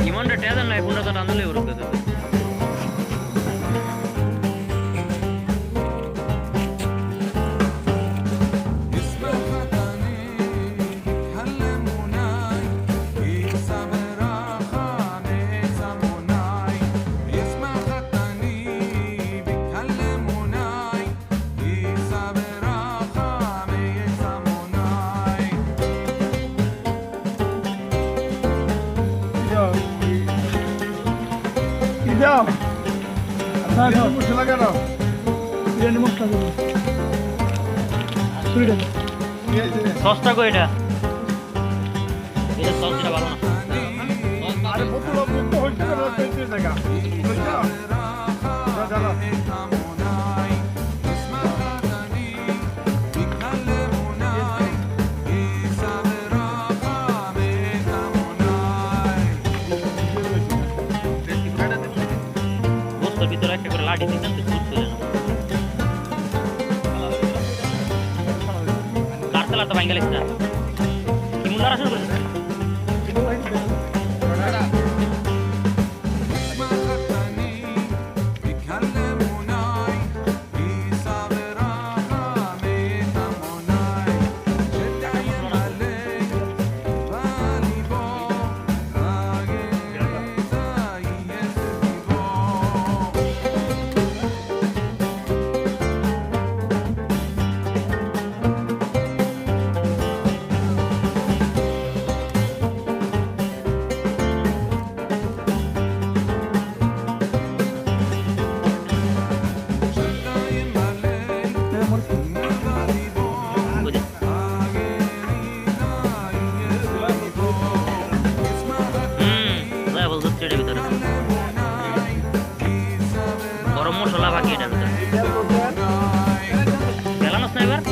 ইমনটা টেদা নাই পুরো তো আনলে উড়বে তো দাও আপনার মশলা কেন বিরিয়ানি মশলা দেবো সস্তা কো এটা এটা সস্তা ভালো না আরে বোতল মুক্ত হইছে না পেতে জায়গা বুঝছো দাদা ভিতরে একটা করে লাঠি দিতেন তো সুস্থ হয়ে যাবে কারতলা তো ভাঙ্গা লাগছে কি মুন্ডার আসল করে গরম মশলা বাকি এটার ভিতরে গেলানোস না এবার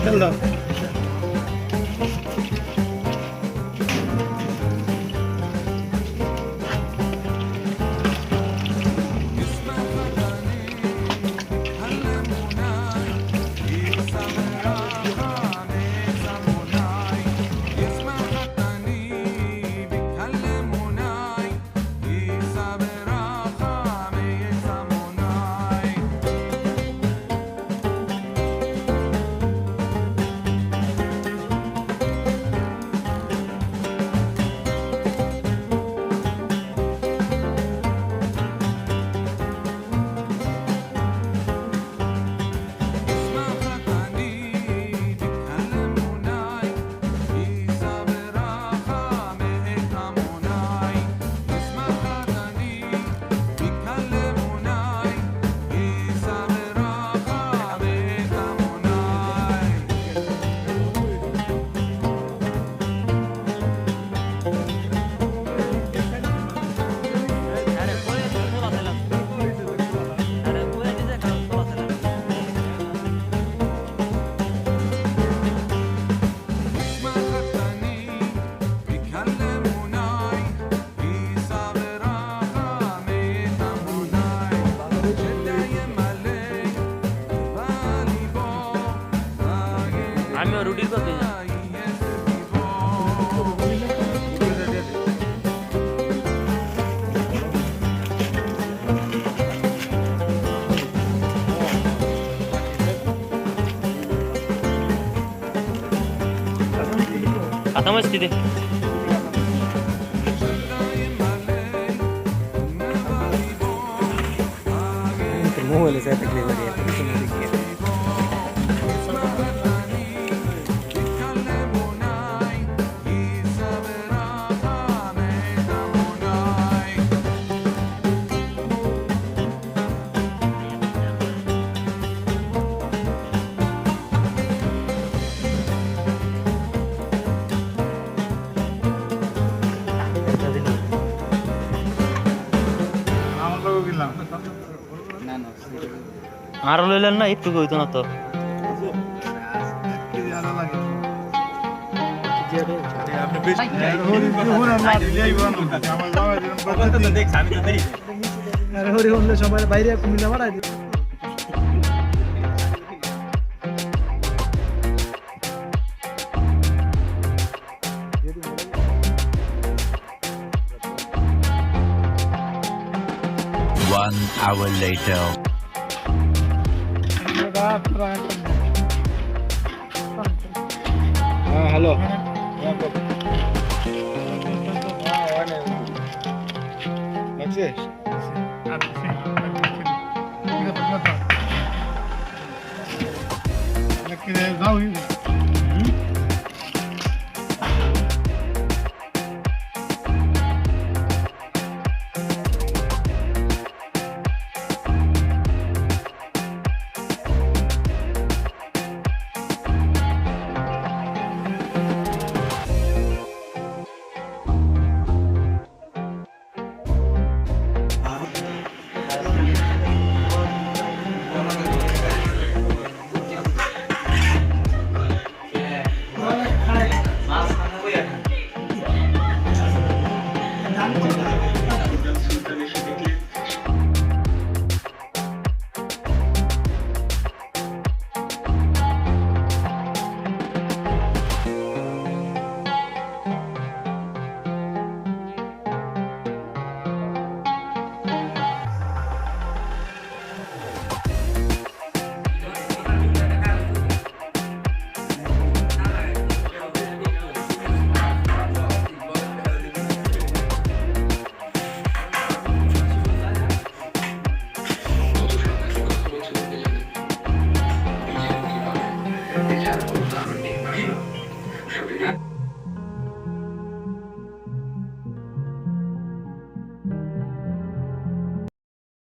চলো আমিও রুটির কথা खत्म है स्थिति मोबाइल से तकलीफ हो रही है হারলেলেন না একটু কইতো না তো সবাই বাইরে কুমিল্লা মারাই দিই One hour later. Hello. That's it.